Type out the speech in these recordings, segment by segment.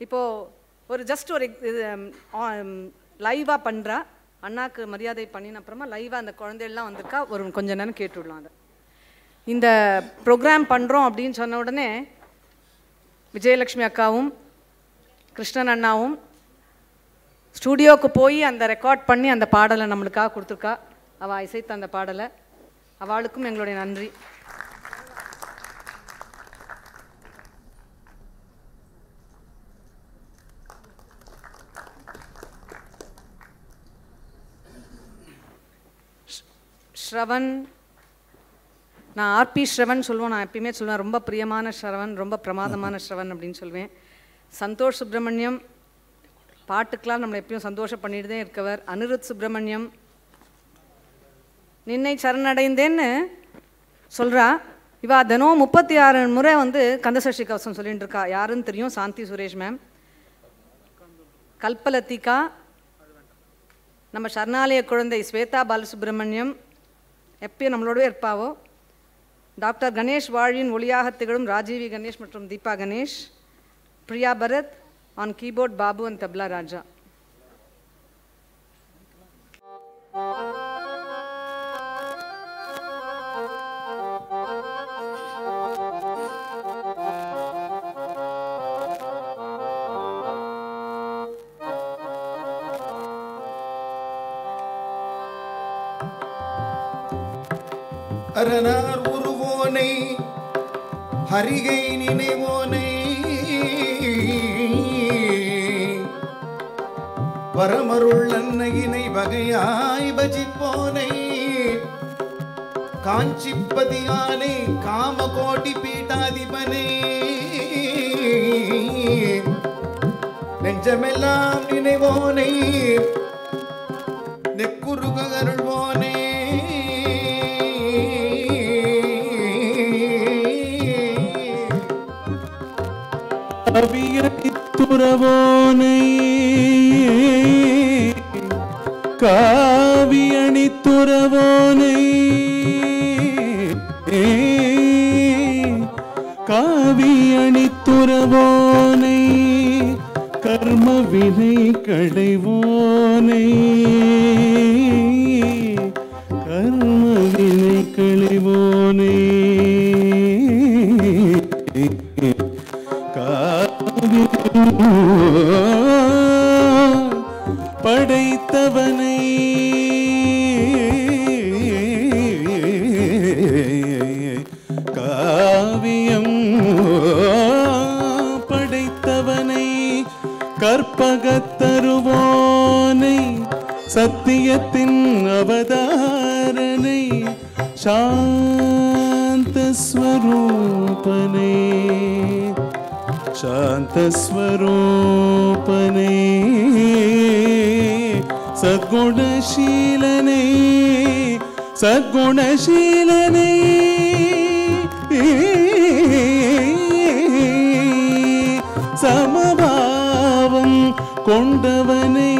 இப்போது ஒரு ஜஸ்ட் ஒரு இது லைவாக பண்ணுறா, அண்ணாக்கு மரியாதை பண்ணின அப்புறமா லைவாக அந்த குழந்தைகள்லாம் வந்திருக்கா, ஒரு கொஞ்ச நேரம் கேட்டுவிடலாம். அதை இந்த ப்ரோக்ராம் பண்ணுறோம் அப்படின்னு சொன்ன உடனே விஜயலட்சுமி அக்காவும் கிருஷ்ணன் அண்ணாவும் ஸ்டூடியோவுக்கு போய் அந்த ரெக்கார்ட் பண்ணி அந்த பாடலை நம்மளுக்காக கொடுத்துருக்கா. அவள் இசைத்த அந்த பாடலை, அவளுக்கும் எங்களுடைய நன்றி. ஸ்ரவன், நான் ஆர்பி ஸ்ரவன் சொல்லுவேன். நான் எப்பயுமே சொல்லுவேன் ரொம்ப பிரியமான ஸ்ரவன், ரொம்ப பிரமாதமான ஸ்ரவன் அப்படின்னு சொல்லுவேன். சந்தோஷ் சுப்ரமணியம் பாட்டுக்கெலாம் நம்மளை எப்பயும் சந்தோஷம் பண்ணிட்டு இருக்கவர். அனிருத் சுப்ரமணியம் நின்னை சரணடைந்தேன்னு சொல்கிறா. இவா தினம் 36 முறை கந்தசஷ்டி கவசம் சொல்லிட்டு இருக்கா. யாருன்னு தெரியும்? சாந்தி சுரேஷ் மேம், கல்பலத்திகா, நம்ம சரணாலய குழந்தை ஸ்வேதா பாலசுப்ரமணியம் எப்பயும் நம்மளோடவே இருப்பாவோ, டாக்டர் கணேஷ் வாழியின் ஒளியாக திகழும் ராஜீவி கணேஷ் மற்றும் Deepa Ganesh, Priya Bharath on keyboard, Babu and tabla Raja. அரணார் உருவோனை ஹரிகை நினைவோனை பரமருள் அன்னையினை வகையாய் பஜிப்போனை காஞ்சிப்பதியானை காமகோட்டி பீட்டாதிபனே நெஞ்சமெல்லாம் நினைவோனை நெக்குருக அருள்வோனே காவியணித்துறவோனை காவியணித்துறவோனை காவியணித்துறவோனை கர்ம வினை களைவோனை கர்ம வினை களைவோனை படைத்தவனை காவியம் படைத்தவனை கற்பகத்தருவோனை சத்தியத்தின் அவதாரனை சாந்தஸ்வரூபனை சாந்தஸ்வரூபனை சத்குணசீலனை சத்குணசீலனை சமபாவம் கொண்டவனை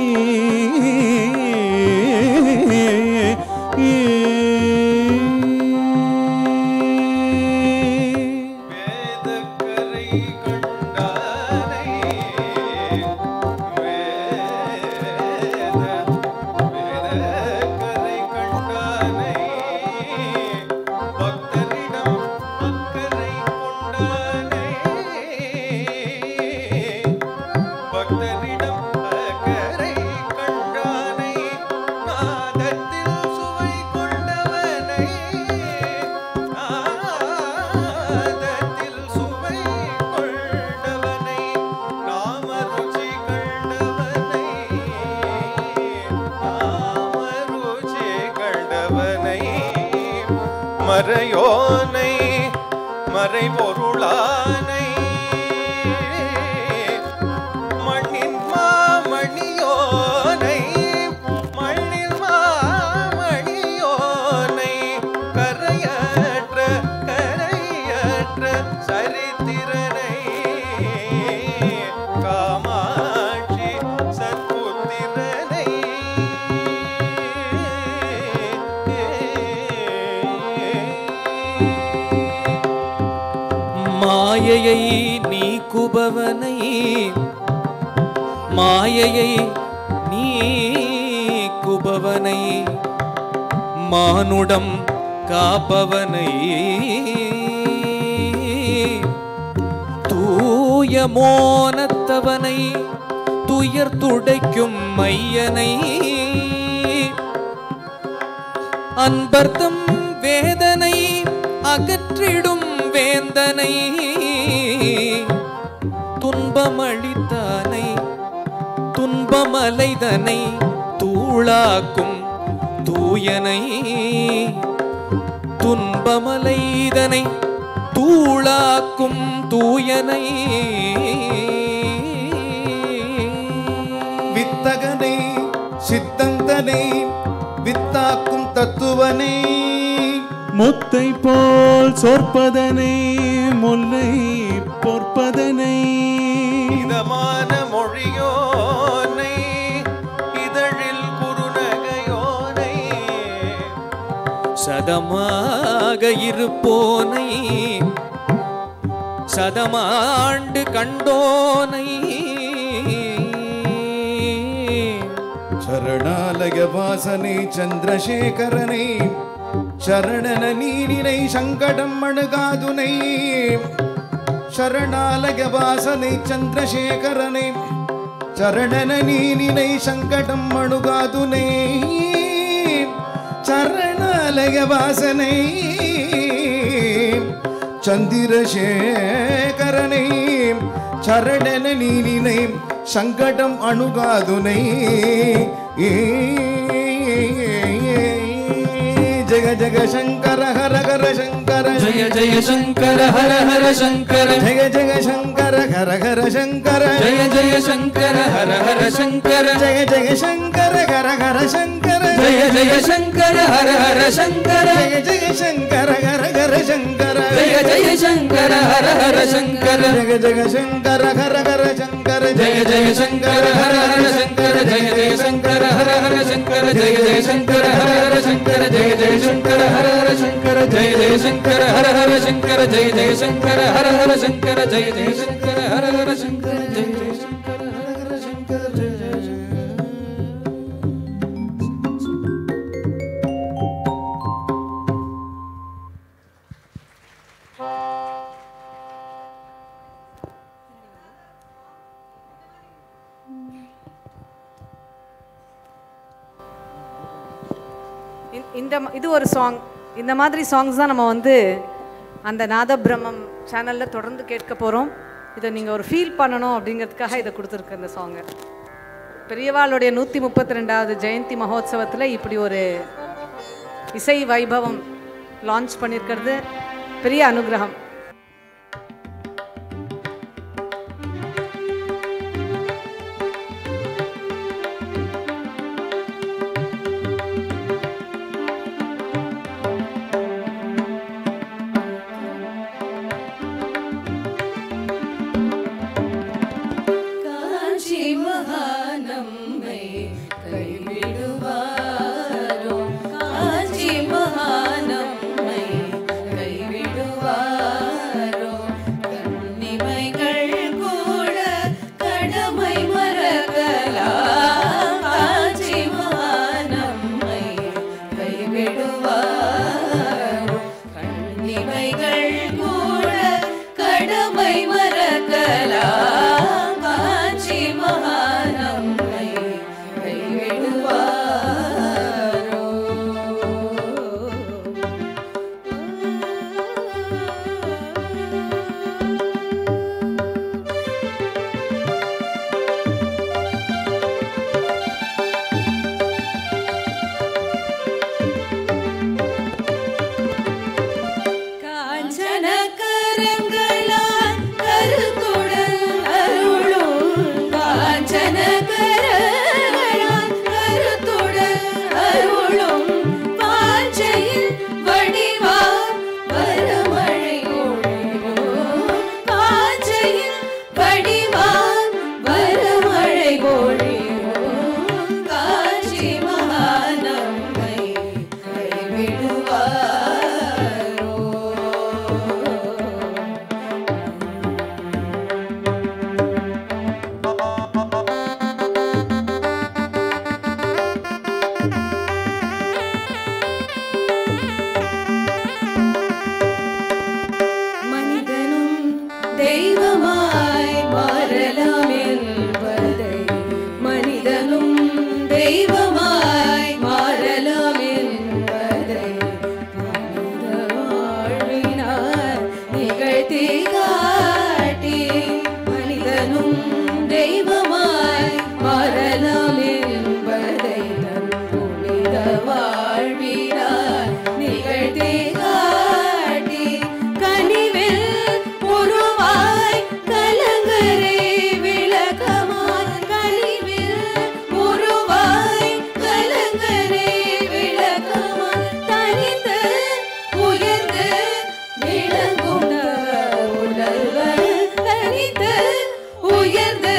மறையோனை மறைபொருளானை மண்ணின் மாமணியோனை மண்ணின் மாமணியோனை கரையற்ற சரித்திரனை காமாட்சி சத்புத்திரனை மாயையை நீக்குபவனை மாயையை நீக்குபவனை மானுடம் காப்பவனை தூய மோனத்தவனை துயர் துடைக்கும் மையனை அன்பர்த்தம் வேதனை அகற்றிடும் வேந்தனை துன்பமளித்தானை துன்பமலைதனை தூளாக்கும் தூயனை துன்பமலைதனை தூளாக்கும் தூயனை வித்தகனை சித்தந்தனை வித்தாக்கும் தத்துவனை முத்தை போல் சொற்பதனை முல்லை பொற்பதனை இதமான மொழியோனை இதழில் குறுநகையோனை சதமாக இருப்போனை சதமாண்டு கண்டோனை சரணாலய வாசனை சந்திரசேகரனை சரணன நீரினை சங்கடம் அணுகாதுனை சரணாலய வாசனை சந்திரசேகரனை சரணன நீரினை சங்கடம் அணுகாதுனை சரணாலய வாசனை சந்திரசேகரனை சரணன நீரினை சங்கடம் அணுகாதுனை ஜெய ஜெய சங்கர ஹர ஹர சங்கர ஜெய ஜெய சங்கர ஹர ஹர சங்கர ஜெய ஜெய சங்கர ஹர ஹர சங்கர ஜெய ஜெய சங்கர ஹர ஹர சங்கர ஜெய ஜெய சங்கர ஹர ஹர சங்கர ஜெய ஜெய சங்கர ஹர ஹர சங்கர ஜெய ஜெய சங்கர ஹர ஹர சங்கர ஜெய ஜெய சங்கர ஹர ஹர சங்கர ஜெய ஜெய சங்கர ஹர ஹர சங்கர ஜெய ஜெய சங்கர ஹர ஹர சங்கர ஜெய ஜெய சங்கர ஹர ஹர சங்கர ஜெய ஜெய சங்கர ஹர ஹர சங்கர ஜெய ஜெய சங்கர ஹர ஹர சங்கர ஜெய ஜெய சங்கர ஹர ஹர சங்கர ஜெய ஜெய சங்கர ஹர ஹர சங்கர ஜெய ஜெய சங்கர ஹர ஹர சங்கர ஜெய ஜெய சங்கர ஹர ஹர சங்கர ஜெய ஜெய இது ஒரு சாங். இந்த மாதிரி சாங்ஸ் தான் நம்ம வந்து அந்த நாதபிரம்மம் சேனலில் தொடர்ந்து கேட்க போகிறோம். இதை நீங்கள் ஒரு ஃபீல் பண்ணணும் அப்படிங்கிறதுக்காக இதை கொடுத்துருக்கு இந்த சாங்கை. பெரியவாளுடைய 132வது ஜெயந்தி மகோத்சவத்தில் இப்படி ஒரு இசை வைபவம் லான்ச் பண்ணியிருக்கிறது பெரிய அனுகிரகம். கைவிடுவாரோ தெய்வமாய் மாறலாம் என்பதை மனிதனும் தெய்வமாய் மாறலாம் என்பதை மனித வாழ்வினார் நிகழ்த்தி காட்டி மனிதனும் தெய்வமாய் மாறலாம் என்பதை தன் புனித வாழ்வினார் நிகழ்த்தி காட்டி கனிவில் உருவாய் கலங்கரை விளக்கமாய் கனிவில் உருவாய் கலங்கரை விளக்கமாய் தனித்து உயர்ந்து விளங்கும் உணர்வர் தனித்து உயர்ந்து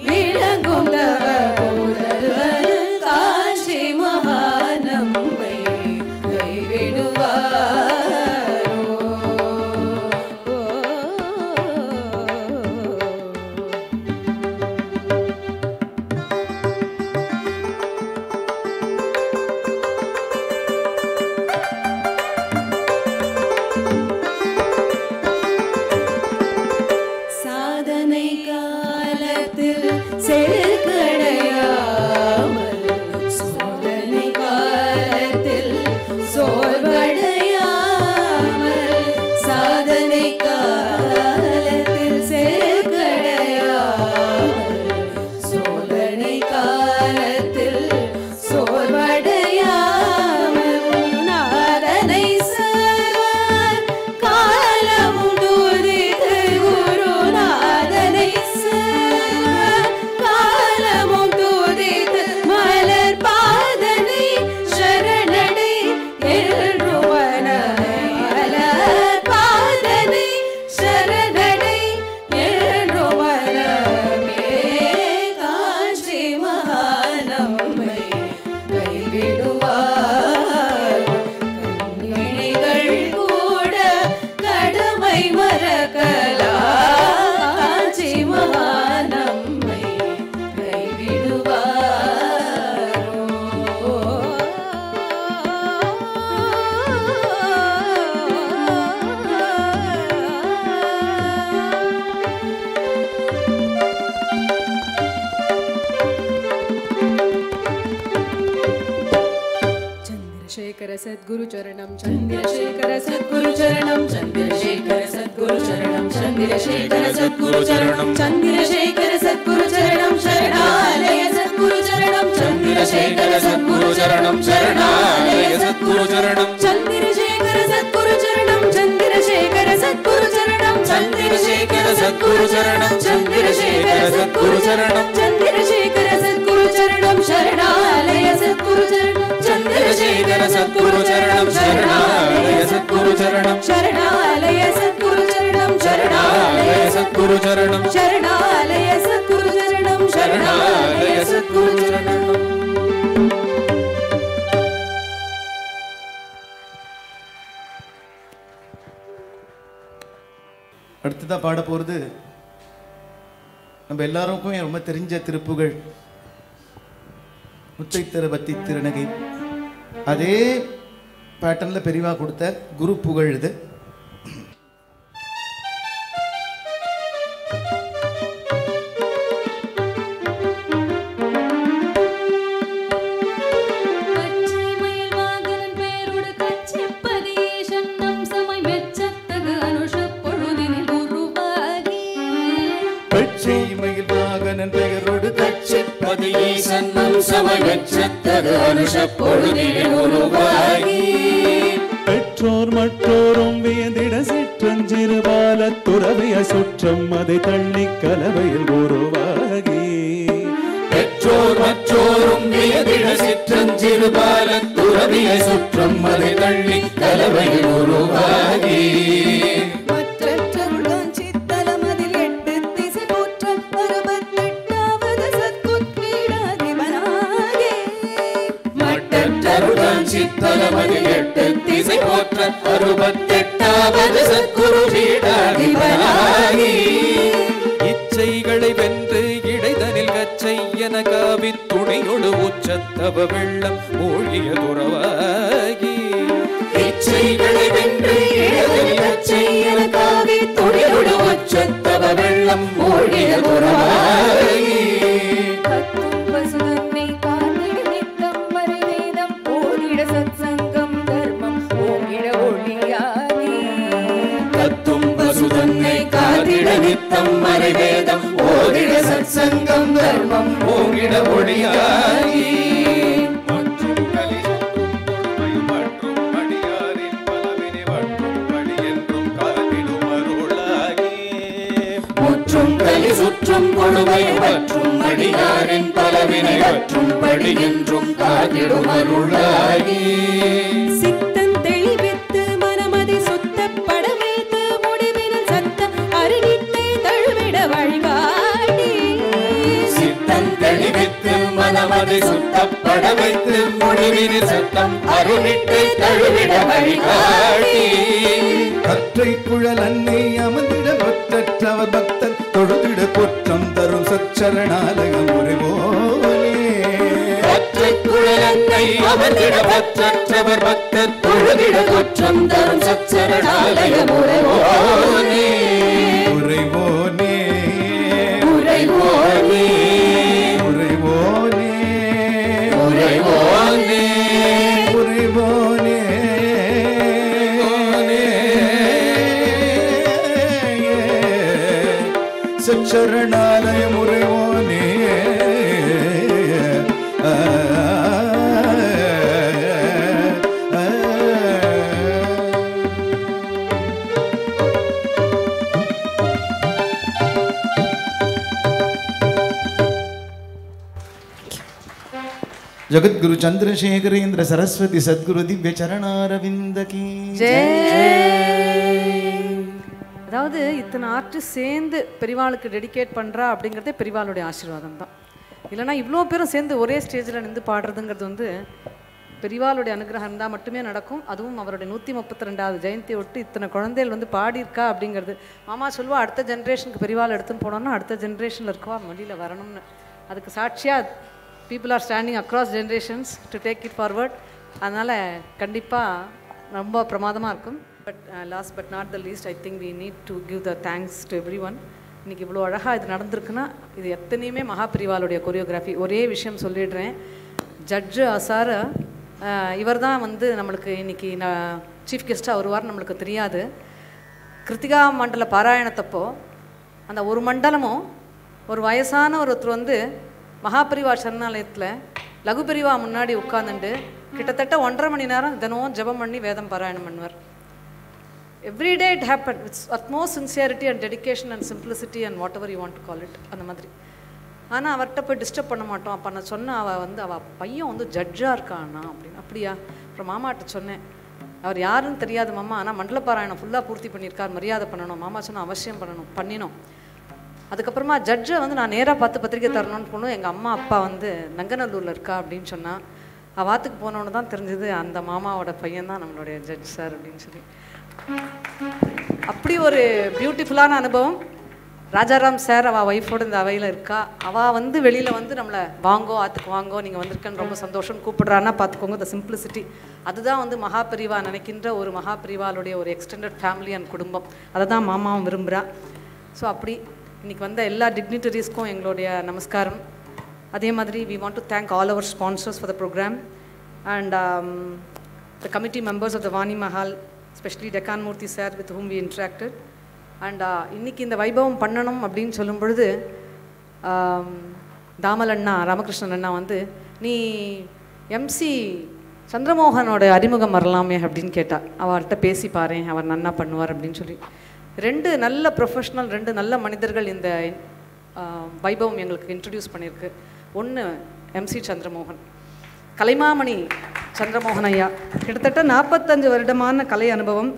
விளங்கும் உணர்வர் காஞ்சி மகானம்மை கைவிடுவாரோ சாதனை காலத்தில் செருக்கடையாமல் சோதனை காலத்தில் சோர்வடையாமல் சாதனை காலத்தில் செருக்கடையாமல் சோதனை காலத்தில் சோர்வடையாமல் நாதனை சார்வார் காலமும் துதித்து குருநாதனை சார்வார் காலமும் துதித்து மலர் பாதனை சரணடை எழுவனாய் மலர் பாதனை சரணடை எழுவனமே காஞ்சி மகானம்மை கைவிடுவார் கண்ணிணைகள் கூட கடமை மறக்கலாம் காஞ்சி மகானம்மை चंद्रशेखर सद्गुरु चरणम चंद्रशेखर सद्गुरु चरणम चंद्रशेखर सद्गुरु चरणम चंद्रशेखर सद्गुरु चरणम चंद्रशेखर सद्गुरु चरणम शरणालय सद्गुरु चरणम चंद्रशेखर सद्गुरु चरणम शरणालय सद्गुरु चरणम चंद्रशेखर सद्गुरु चरणम चंद्रशेखर सद्गुरु चरणम चंद्रशेखर सद्गुरु चरणम चंद्रशेखर सद्गुरु चरणम चंद्रशेखर सद्गुरु चरणम शरणालय सद्गुरु चरणम चंद्रशेखर सद्गुरु चरणम शरणालय सद्गुरु चरणम शरणालय सद्गुरु चरणम शरणालय सद्गुरु चरणम शरणालय सद्गुरु चरणम शरणालय सद्गुरु चरणम அடுத்ததா பாட போறது நம்ம எல்லாருக்கும் ரொம்ப தெரிஞ்ச திருப்புகழ் முத்தைத்தர பத்தி திருநகை. அதே பேட்டர்ன்ல பெரியவா கொடுத்த குரு புகழ் இது. பெற்றோர் மற்றோரும் வியந்திட சிற்றஞ்சிறுபால துறவிய சுற்றம் அதை தள்ளி கலவையில் உருவாகி பெற்றோர் மற்றோரும் வியந்திட சிற்றஞ்சிறுபால துறவிய சுற்றம் அதை தள்ளி கலவையில் உருவாகி சித்தலமதில் எட்டு திசை போற்ற 68வது சத்குரு பீடாதிபனாகி இச்சைகளை வென்று இடைதனில் கச்சை என காவின் துணையொடு உச்சத்தவ வெள்ளம் மூழ்கிய துறவாகி இச்சைகளை வென்று இடைதனில் கச்சை என காவின் துணையொடு உச்சத்தவ வெள்ளம் மூழ்கிய குரவாகி கத்தும் பசுதன்னை காத்திட நித்தம் வரை வேதம் ஓடிட சத்சங்கம் தர்மம் ஓங்கிட ஒளியாகி கத்தும் பசுதன்னை காத்திட நித்தம் வரை வேதம் ஓடிட சத்சங்கம் தர்மம் ஓங்கிட ஒளியாகி மற்றும் கலி மற்றும் அடியாரின் பலவினை வற்றும் படி என்றும் காத்திடும் அருளாகி முற்றும் கலி சுற்றும் கொடுமை மற்றும் அடியாரின் பலவினை வற்றும் படி என்றும் காத்திடும் அருளாகி சித்தம் தெளிவித்து மனமதி சுத்தப்பட வைத்து முடிவினில் சத்த அருணிட்டை தழுவிட வழிகாட்டி சித்தம் தெளிவித்து மனமதை சுத்தப்பட வைத்து முடிவினில் சத்தம் அருணிட்டு தழுவிட வழிகாட்டி கற்றை குழல் அன்னை அமர்ந்திட பற்றவர் பக்தன் தொழுதிட குற்றம் தரும் சச்சரணாலயம் உரைவோனே கற்றை குழலன்னை அமர்ந்திட பற்றவர் பக்தர் தொழுதிட குற்றம் தரும் சச்சரணாலய உரைவோனே உரைவோனே உரைவோனே உரைவோனே உரைவோனே உரைவோனே சச்சரணாலயம் உரைவோனே जगद्गुरु चंद्रशेखरेंद्र सरस्वती सद्गुरु दिव्य चरणारविंद की அதாவது இத்தனை ஆர்டிஸ்ட் சேர்ந்து பெரியவாளுக்கு டெடிகேட் பண்ணுறா அப்படிங்கிறதே பெரியவாளுடைய ஆசீர்வாதம் தான். இல்லைனா இவ்வளோ பேரும் சேர்ந்து ஒரே ஸ்டேஜில் நின்று பாடுறதுங்கிறது வந்து பெரியவாளுடைய அனுகிரகம் இருந்தால் மட்டுமே நடக்கும். அதுவும் அவருடைய 132வது ஜெயந்தியை ஒட்டு இத்தனை குழந்தைகள் வந்து பாடியிருக்கா அப்படிங்கிறது. மாமா சொல்லுவா அடுத்த ஜென்ரேஷனுக்கு பெரியவாள் எடுத்துன்னு போனோம்னா அடுத்த ஜென்ரேஷனில் இருக்கவா வெளியில் வரணும்னு. அதுக்கு சாட்சியாக people are standing across generations to take it forward. அதனால் கண்டிப்பாக ரொம்ப பிரமாதமாக இருக்கும். But last but not the least, I think we need to give the thanks to everyone. இன்றைக்கி இவ்வளோ அழகாக இது நடந்திருக்குன்னா இது எத்தனையுமே மகாபிரிவாளுடைய கொரியோகிராஃபி. ஒரே விஷயம் சொல்லிடுறேன், ஜட்ஜு அசார இவர் தான் வந்து நம்மளுக்கு இன்றைக்கி சீஃப் கெஸ்ட்டாக வருவார், நம்மளுக்கு தெரியாது. கிருத்திகா மண்டல பாராயணத்தப்போ அந்த ஒரு மண்டலமும் ஒரு வயசான ஒருத்தர் வந்து மகாபரிவா சரணாலயத்தில் லகுபரிவா முன்னாடி உட்காந்துட்டு கிட்டத்தட்ட 1.5 மணி நேரம் தினமும் ஜபம் பண்ணி வேதம் பாராயணம் பண்ணுவார். Everyday it happen with utmost sincerity and dedication and simplicity and whatever you want to call it, அந்த மாதிரி. ஆனால் அவர்கிட்ட போய் டிஸ்டர்ப் பண்ண மாட்டோம். அப்போ நான் சொன்னேன், அவள் பையன் வந்து ஜட்ஜாக இருக்காண்ணா அப்படின்னு. அப்படியா? அப்புறம் மாமாட்ட சொன்னேன், அவர் யாருன்னு தெரியாது மாமா, ஆனால் மண்டல பாராயணம் ஃபுல்லாக பூர்த்தி பண்ணியிருக்கார், மரியாதை பண்ணணும். மாமா சொன்னால் அவசியம் பண்ணினோம். அதுக்கப்புறமா ஜட்ஜை வந்து நான் நேராக பார்த்து பத்திரிக்கை தரணும்னு போனோம். எங்கள் அம்மா அப்பா வந்து நங்கநல்லூரில் இருக்கா அப்படின்னு சொன்னால் வாத்துக்கு போனோன்னு தான் தெரிஞ்சது அந்த மாமாவோட பையன் தான் நம்மளுடைய ஜட்ஜ் சார் அப்படின்னு சொல்லி. அப்படி ஒரு பியூட்டிஃபுல்லான அனுபவம். ராஜாராம் சார் அவள் ஒய்ஃபோடு இந்த அவையில் இருக்கா. அவள் வந்து வெளியில் வந்து நம்மளை வாங்கோ ஆற்றுக்கு வாங்கோ நீங்கள் வந்திருக்கேன்னு ரொம்ப சந்தோஷம் கூப்பிடுறான்னா பார்த்துக்கோங்க. த சிம்பிளிசிட்டி அதுதான் வந்து மகாபரிவா நினைக்கின்ற ஒரு மகாபரிவாளுடைய ஒரு எக்ஸ்டெண்டட் ஃபேமிலி அண்ட் குடும்பம். அதை தான் மாமாவும் விரும்புகிறா. ஸோ அப்படி இன்றைக்கி வந்த எல்லா டிக்னிட்டரிஸ்க்கும் எங்களுடைய நமஸ்காரம். அதே மாதிரி we want to thank all our sponsors for the program and the committee members of the Vani Mahal, especially Deccan Murthy sir with whom we interacted. And இன்னைக்கு இந்த வைபவம் பண்ணணும் அப்படின்னு சொல்லும் பொழுது தாமல் அண்ணா ராமகிருஷ்ணன் அண்ணா வந்து நீ எம்சி சந்திரமோகனோட அறிமுகம் வரலாமே அப்படின்னு கேட்டா. அவர்கிட்ட பேசி பாரு, அவர் நன்னா பண்ணுவார் அப்படின்னு சொல்லி. 2 நல்ல ப்ரொஃபஷ்னல் 2 நல்ல மனிதர்கள் இந்த வைபவம் எங்களுக்கு இன்ட்ரடியூஸ் பண்ணியிருக்கு. ஒன்று எம்சி சந்திரமோகன், கலைமாமணி சந்திரமோகன் ஐயா. கிட்டத்தட்ட 45 வருடமான கலை அனுபவம்,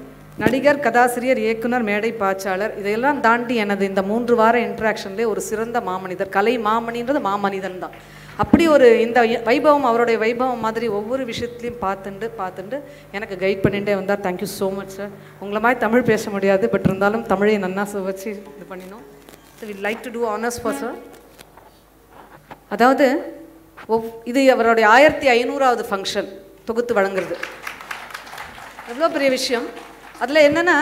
நடிகர், கதாசிரியர், இயக்குனர், மேடை பாய்ச்சாளர். இதையெல்லாம் தாண்டி எனது இந்த 3 வார இன்ட்ராக்ஷன்லேயே ஒரு சிறந்த மாமனிதர். கலை மாமணின்றது மாமனிதன் தான். அப்படி ஒரு இந்த வைபவம் அவருடைய வைபவம் மாதிரி ஒவ்வொரு விஷயத்துலையும் பார்த்துட்டு எனக்கு கைட் பண்ணிகிட்டே வந்தார். Thank you so much sir. உங்களை மாதிரி தமிழ் பேச முடியாது, பட் இருந்தாலும் தமிழை நன்னா வச்சு இது பண்ணினோம். So we like to do honours for sir. அதாவது இது அவருடைய 1500வது ஃபங்க்ஷன் தொகுத்து வழங்குறது எவ்வளோ பெரிய விஷயம். அதில் என்னென்னா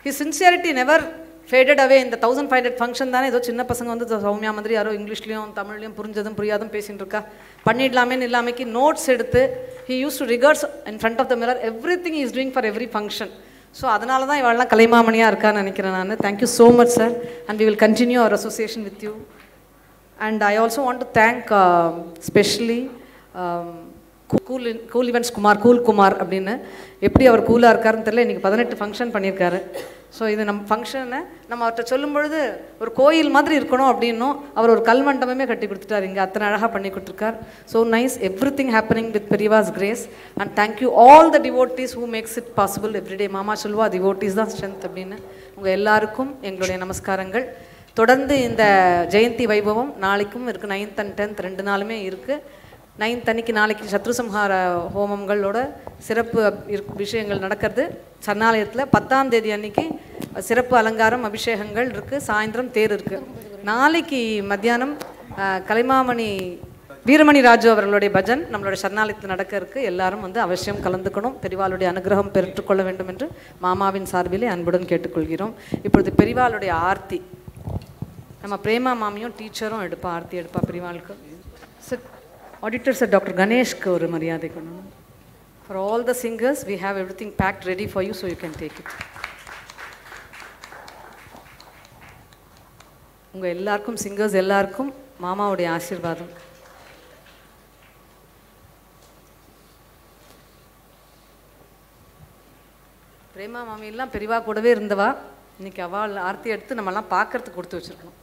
ஹிஸ் சின்சியாரிட்டி நெவர் ஃபேடட் அவே. இந்த 1500 ஃபங்க்ஷன் தானே, ஏதோ சின்ன பசங்க வந்து சௌமியா மாதிரி யாரோ இங்கிலீஷ்லையும் தமிழ்லையும் புரிஞ்சதும் புரியாதும் பேசிகிட்டு இருக்கா, பண்ணிடலாமேன்னு இல்லாமைக்கு நோட்ஸ் எடுத்து he use to rehearse in front of the mirror everything is doing for every function. So அதனால தான் இவெல்லாம் கலைமாமணியாக இருக்கான்னு நினைக்கிறேன் நான். Thank you so much sir, and we will continue our association with you. And I also want to thank specially cool events cool Kumar அப்படின்னு. எப்படி அவர் கூலாக இருக்காருன்னு தெரியல, இன்றைக்கி 18 ஃபங்க்ஷன் பண்ணியிருக்காரு. ஸோ இது நம்ம ஃபங்க்ஷனை நம்ம அவர்கிட்ட சொல்லும் பொழுது ஒரு கோயில் மாதிரி இருக்கணும் அப்படின்னும் அவர் ஒரு கல் மண்டபமே கட்டி கொடுத்துட்டார், இங்கே அத்தனை அழகாக பண்ணி கொடுத்துருக்கார். So nice, everything happening with Periyava's grace. And thank you all the devotees who makes it possible everyday. மாமா சொல்லுவா டிவோட்டீஸ் தான் ஸ்ட்ரென்த் அப்படின்னு. உங்கள் எல்லாருக்கும் எங்களுடைய நமஸ்காரங்கள். தொடர்ந்து இந்த ஜெயந்தி வைபவம் நாளைக்கும் இருக்குது, 9th and 10th 2 நாளுமே இருக்குது. 9th அன்னைக்கு நாளைக்கு சத்ருசம்ஹார ஹோமங்களோட சிறப்பு விஷயங்கள் நடக்கிறது சரணாலயத்தில். 10ஆம் தேதி அன்னைக்கு சிறப்பு அலங்காரம் அபிஷேகங்கள் இருக்குது, சாயந்தரம் தேர் இருக்குது. நாளைக்கு மத்தியானம் கலைமாமணி வீரமணி ராஜு அவர்களுடைய பஜன் நம்மளோட சரணாலயத்தில் நடக்க இருக்குது. எல்லாரும் வந்து அவசியம் கலந்துக்கணும், பெரிவாளுடைய அனுகிரகம் பெற்றுக்கொள்ள வேண்டும் என்று மாமாவின் சார்பிலே அன்புடன் கேட்டுக்கொள்கிறோம். இப்பொழுது பெரிவாளுடைய ஆர்த்தி நம்ம பிரேமா மாமியும் டீச்சரும் எடுப்பா, ஆர்த்தி எடுப்பா பெரிவாளுக்கு. சார் ஆடிட்டர் சார் டாக்டர் கணேஷ்க்கு ஒரு மரியாதை கொள்ளணும். For all the singers we have everything packed ready for you, so you can take it. உங்கள் எல்லாருக்கும் சிங்கர்ஸ் எல்லாருக்கும் மாமாவுடைய ஆசீர்வாதம். பிரேமா மாமியெல்லாம் பெரிவா கூடவே இருந்தவா. இன்னைக்கு அவள் ஆர்த்தி எடுத்து நம்மலாம் பார்க்கறதுக்கு கொடுத்து வச்சிருக்கணும்.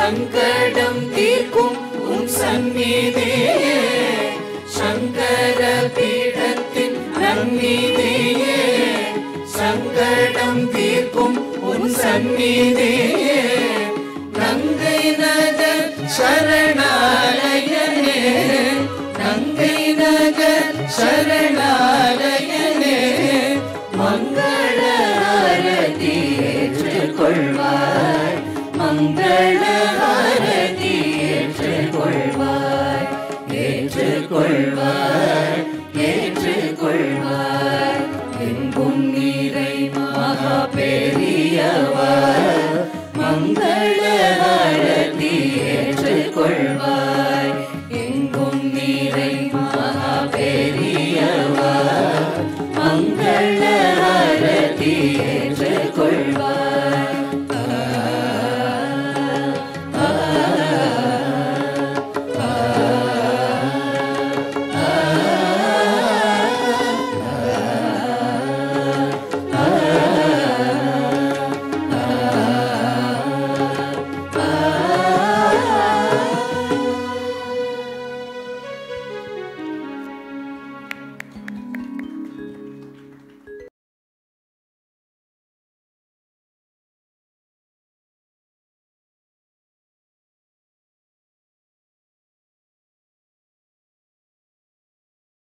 சங்கடம் தீர்க்கும் உன் சந்நிதியே, சங்கர பீடத்தின் நன்னிதியே, சங்கடம் தீர்க்கும் உன் சந்நிதியே, நங்கை நகர் சரணாலயனே, நங்கை நகர் சரணாலயனே, மங்கள ஆரதி ஏற்றுக்கொள்வாய், மங்கள ஆரதி ஏற்றுக்கொள்வாய், ஏற்றுக்கொள்வாய், ஏற்றுக்கொள்வாய், எங்கும் நீரை மகா பெரியவா.